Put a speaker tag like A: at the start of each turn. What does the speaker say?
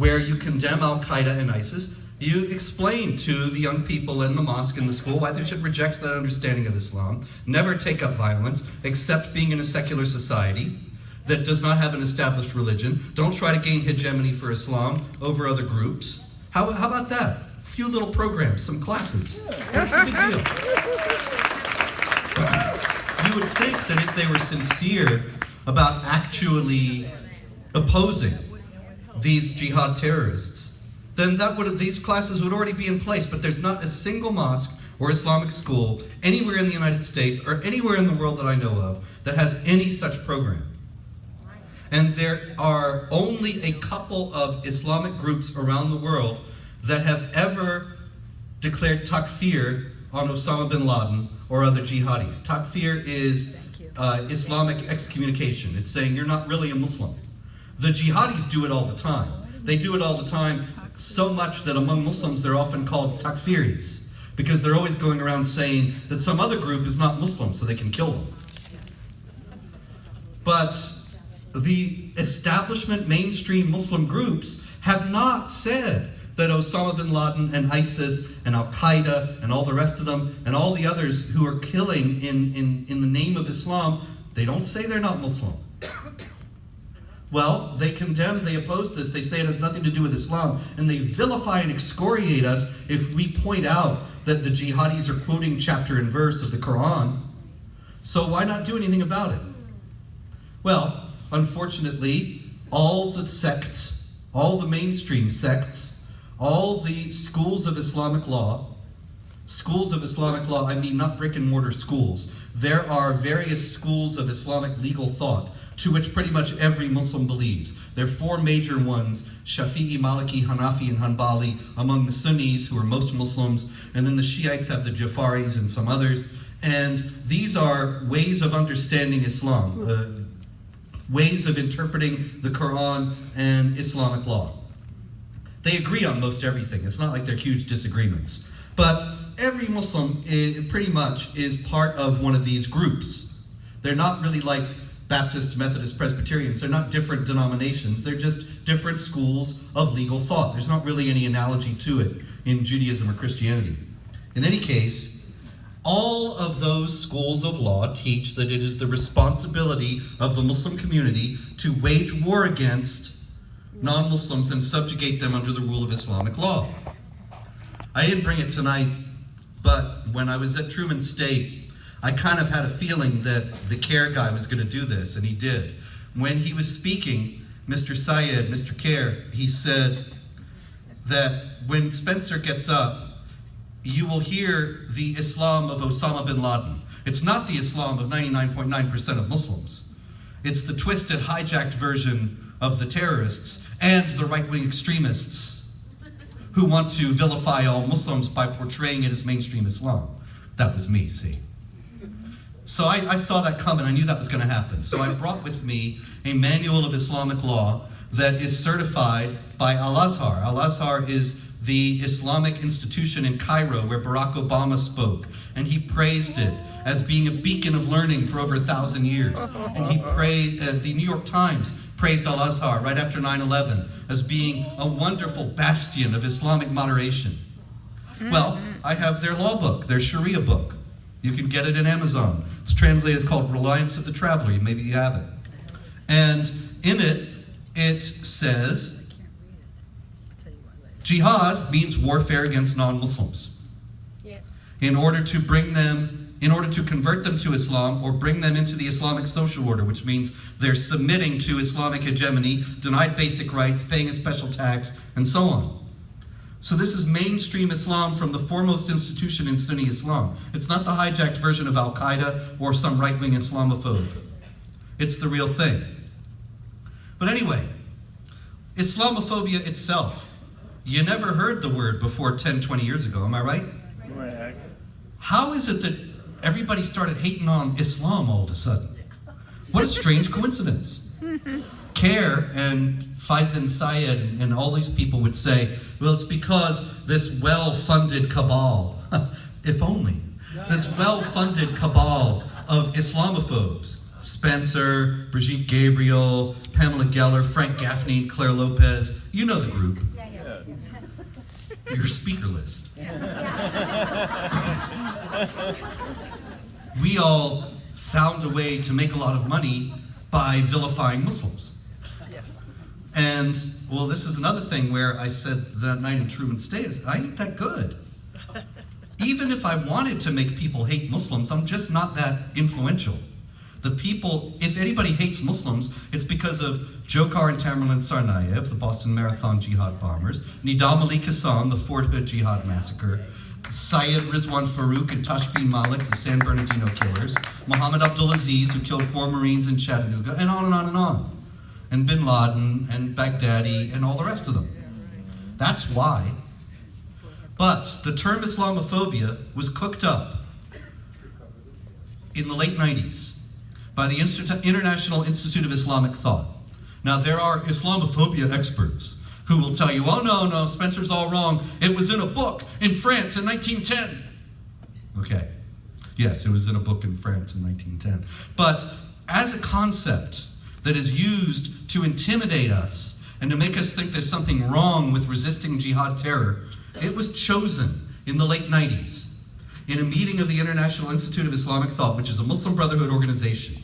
A: where you condemn Al-Qaeda and ISIS. You explain to the young people in the mosque and the school why they should reject that understanding of Islam, never take up violence, accept being in a secular society that does not have an established religion. Don't try to gain hegemony for Islam over other groups. How about that? A few little programs, some classes. What's the big deal? You would think that if they were sincere about actually opposing these jihad terrorists, then these classes would already be in place. But there's not a single mosque or Islamic school anywhere in the United States or anywhere in the world that I know of that has any such program. And there are only a couple of Islamic groups around the world that have ever declared takfir on Osama bin Laden or other jihadis. Takfir is Islamic excommunication. It's saying you're not really a Muslim. The jihadis do it all the time. They do it all the time, so much that among Muslims they're often called takfiris, because they're always going around saying that some other group is not Muslim so they can kill them. But the establishment mainstream Muslim groups have not said that Osama bin Laden and ISIS and Al-Qaeda and all the rest of them and all the others who are killing in the name of Islam, they don't say they're not Muslim. Well, they condemn, they oppose this, they say it has nothing to do with Islam, and they vilify and excoriate us if we point out that the jihadis are quoting chapter and verse of the Quran. So why not do anything about it? Well, unfortunately, all the sects, all the mainstream sects, all the schools of Islamic law, I mean not brick and mortar schools. There are various schools of Islamic legal thought to which pretty much every Muslim believes. There are four major ones: Shafi'i, Maliki, Hanafi, and Hanbali among the Sunnis, who are most Muslims, and then the Shiites have the Jafaris and some others. And these are ways of understanding Islam, ways of interpreting the Quran and Islamic law. They agree on most everything. It's not like they're huge disagreements. But every Muslim pretty much is part of one of these groups. They're not really like Baptist, Methodist, Presbyterians. They're not different denominations. They're just different schools of legal thought. There's not really any analogy to it in Judaism or Christianity. In any case, all of those schools of law teach that it is the responsibility of the Muslim community to wage war against non-Muslims and subjugate them under the rule of Islamic law. I didn't bring it tonight, but when I was at Truman State, I kind of had a feeling that the CARE guy was going to do this, and he did. When he was speaking, Mr. Syed, Mr. CARE, he said that when Spencer gets up, you will hear the Islam of Osama bin Laden. It's not the Islam of 99.9% of Muslims. It's the twisted, hijacked version of the terrorists and the right-wing extremists who want to vilify all Muslims by portraying it as mainstream Islam. That was me, see. So I saw that coming. I knew that was going to happen. So I brought with me a manual of Islamic law that is certified by Al-Azhar. Al-Azhar is the Islamic institution in Cairo where Barack Obama spoke, and he praised it as being a beacon of learning for over 1,000 years. And he praised, the New York Times praised Al-Azhar right after 9/11 as being a wonderful bastion of Islamic moderation. Well, I have their law book, their Sharia book. You can get it in Amazon. It's translated, it's called Reliance of the Traveler. Maybe you have it. And in it, it says, jihad means warfare against non-Muslims. In order to convert them to Islam or bring them into the Islamic social order, which means they're submitting to Islamic hegemony, denied basic rights, paying a special tax, and so on. So this is mainstream Islam from the foremost institution in Sunni Islam. It's not the hijacked version of Al-Qaeda or some right-wing Islamophobe. It's the real thing. But anyway, Islamophobia itself, you never heard the word before 10, 20 years ago, am I right? How is it that everybody started hating on Islam all of a sudden? What a strange coincidence. CARE and Faizan Syed and all these people would say, well, it's because this well-funded cabal, if only, this well-funded cabal of Islamophobes Spencer, Brigitte Gabriel, Pamela Geller, Frank Gaffney, and Claire Lopez. You know the group. Your speaker list. We all found a way to make a lot of money by vilifying Muslims. And, well, this is another thing where I said that night in Truman Stays, I ain't that good. Even if I wanted to make people hate Muslims, I'm just not that influential. The people, if anybody hates Muslims, it's because of Dzhokhar and Tamerlan Tsarnaev, the Boston Marathon jihad bombers, Nidal Ali Qasem, the Fort Hood jihad massacre, Syed Rizwan Farouk and Tashfeen Malik, the San Bernardino killers, Muhammad Abdulaziz, who killed 4 Marines in Chattanooga, and on and on and on. And Bin Laden, and Baghdadi, and all the rest of them. That's why. But the term Islamophobia was cooked up in the late 90s by the International Institute of Islamic Thought. Now, there are Islamophobia experts who will tell you, oh, no, Spencer's all wrong. It was in a book in France in 1910. Okay. Yes, it was in a book in France in 1910. But as a concept that is used to intimidate us and to make us think there's something wrong with resisting jihad terror, it was chosen in the late 90s in a meeting of the International Institute of Islamic Thought, which is a Muslim Brotherhood organization.